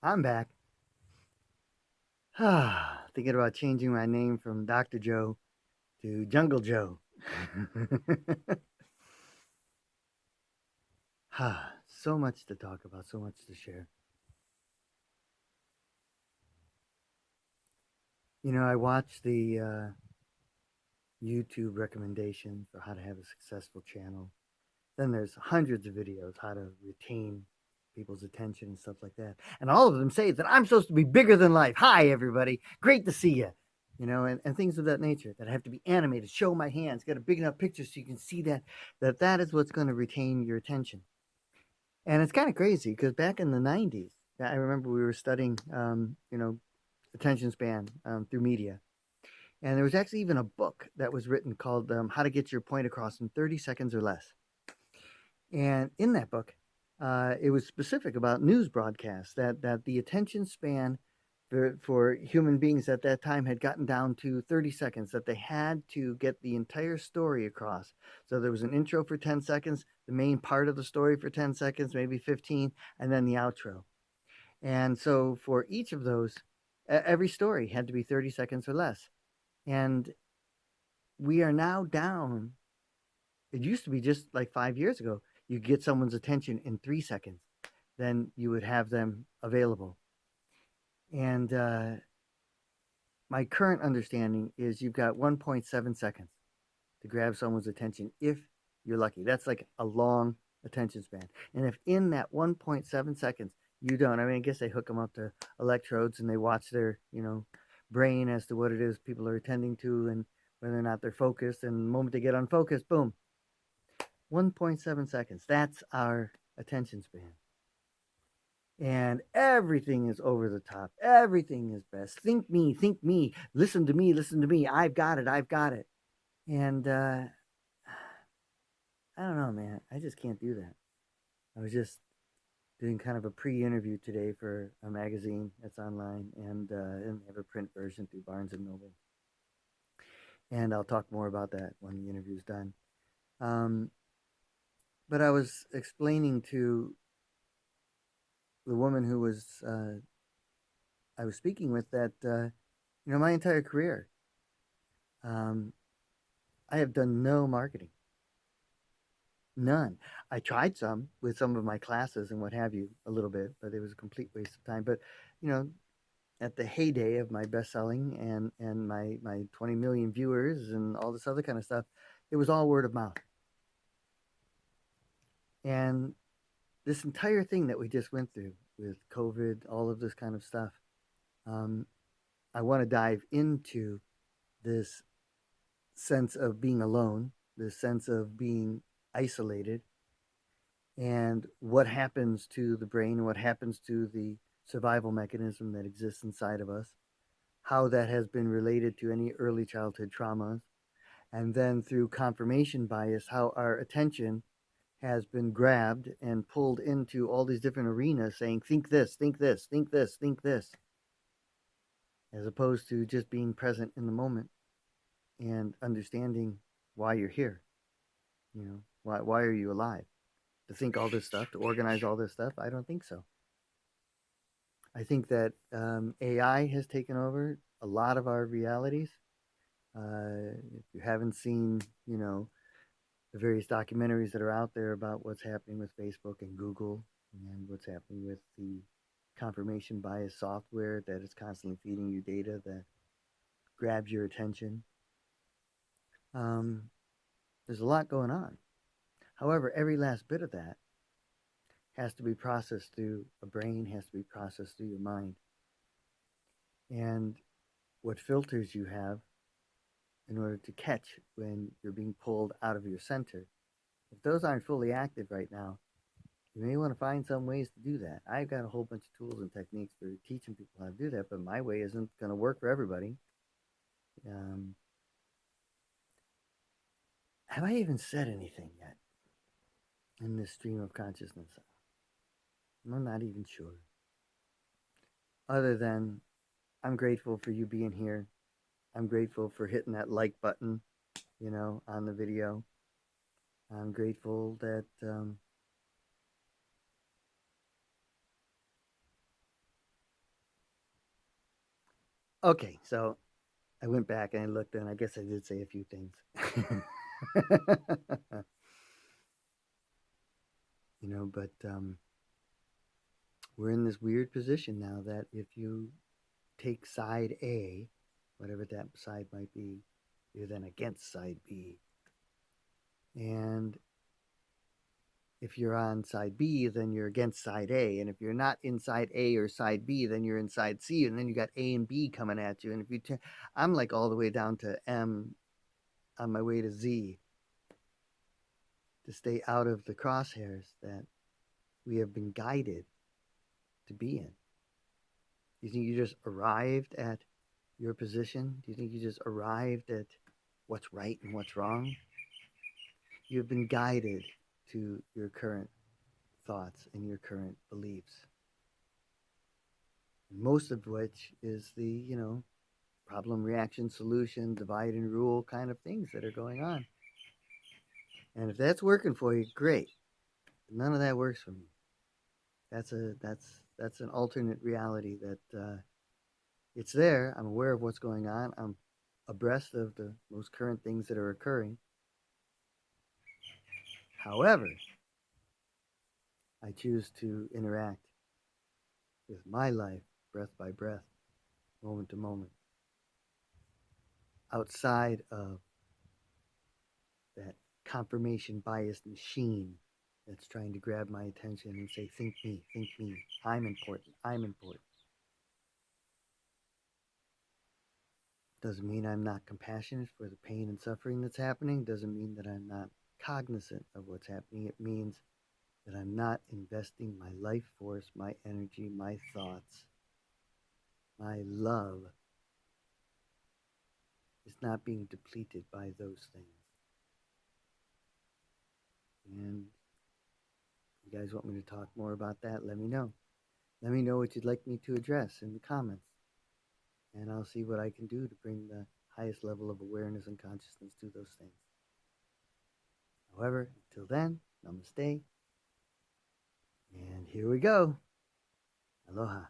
I'm back. Thinking about changing my name from Dr. Joe to Jungle Joe. So much to talk about, so much to share. I watch the YouTube recommendation for how to have a successful channel. Then there's hundreds of videos how to retain people's attention and stuff like that. And all of them say that I'm supposed to be bigger than life. Hi, everybody. Great to see you. And things of that nature that have to be animated, show my hands, get a big enough picture so you can see that is what's going to retain your attention. And it's kind of crazy because back in the 90s, I remember we were studying, attention span through media. And there was actually even a book that was written called How to Get Your Point Across in 30 Seconds or Less. And in that book, it was specific about news broadcasts that the attention span for human beings at that time had gotten down to 30 seconds, that they had to get the entire story across. So there was an intro for 10 seconds, the main part of the story for 10 seconds, maybe 15, and then the outro. And so for each of those, every story had to be 30 seconds or less. And we are now down. It used to be just like 5 years ago, you get someone's attention in 3 seconds, then you would have them available. And my current understanding is you've got 1.7 seconds to grab someone's attention if you're lucky. That's like a long attention span. And if in that 1.7 seconds you don't, I mean, I guess they hook them up to electrodes and they watch their, brain as to what it is people are attending to and whether or not they're focused. And the moment they get unfocused, boom, 1.7 seconds. That's our attention span. And everything is over the top. Everything is best. Think me. Listen to me, listen to me. I've got it, I've got it. And I don't know, man. I just can't do that. I was just doing kind of a pre-interview today for a magazine that's online, and they have a print version through Barnes and Noble. And I'll talk more about that when the interview's done. Um, but I was explaining to the woman who was I was speaking with that my entire career, um, I have done no marketing, none. I tried some with some of my classes and what have you, a little bit, but it was a complete waste of time. But you know, at the heyday of my best selling and my 20 million viewers and all this other kind of stuff, it was all word of mouth. And this entire thing that we just went through with COVID, all of this kind of stuff, um, I want to dive into this sense of being alone, this sense of being isolated, and what happens to the brain, what happens to the survival mechanism that exists inside of us, how that has been related to any early childhood traumas, and then through confirmation bias, how our attention has been grabbed and pulled into all these different arenas saying, think this, think this, think this, think this, as opposed to just being present in the moment and understanding why you're here. Why are you alive? To think all this stuff, to organize all this stuff? I don't think so. I think that AI has taken over a lot of our realities. If you haven't seen, the various documentaries that are out there about what's happening with Facebook and Google and what's happening with the confirmation bias software that is constantly feeding you data that grabs your attention. Um, there's a lot going on. However, every last bit of that has to be processed through a brain, has to be processed through your mind. And what filters you have in order to catch when you're being pulled out of your center, if those aren't fully active right now, you may want to find some ways to do that. I've got a whole bunch of tools and techniques for teaching people how to do that, but my way isn't going to work for everybody. Um, have I even said anything yet in this stream of consciousness? I'm not even sure. Other than I'm grateful for you being here. I'm grateful for hitting that like button, on the video. I'm grateful that Okay, so I went back and I looked, and I guess I did say a few things. But we're in this weird position now that if you take side A, whatever that side might be, you're then against side B. And if you're on side B, then you're against side A. And if you're not inside A or side B, then you're inside C. And then you got A and B coming at you. And if I'm like all the way down to M on my way to Z to stay out of the crosshairs that we have been guided to be in. Do you think you just arrived at your position? Do you think you just arrived at what's right and what's wrong? You've been guided to your current thoughts and your current beliefs. Most of which is the, problem, reaction, solution, divide and rule kind of things that are going on. And if that's working for you, great. None of that works for me. That's an alternate reality that it's there. I'm aware of what's going on. I'm abreast of the most current things that are occurring. However, I choose to interact with my life breath by breath, moment to moment, outside of that confirmation biased machine that's trying to grab my attention and say, think me, I'm important, I'm important. Doesn't mean I'm not compassionate for the pain and suffering that's happening. Doesn't mean that I'm not cognizant of what's happening. It means that I'm not investing my life force, my energy, my thoughts, my love is not being depleted by those things. And if you guys want me to talk more about that, let me know. Let me know what you'd like me to address in the comments. And I'll see what I can do to bring the highest level of awareness and consciousness to those things. However, until then, namaste. And here we go. Aloha.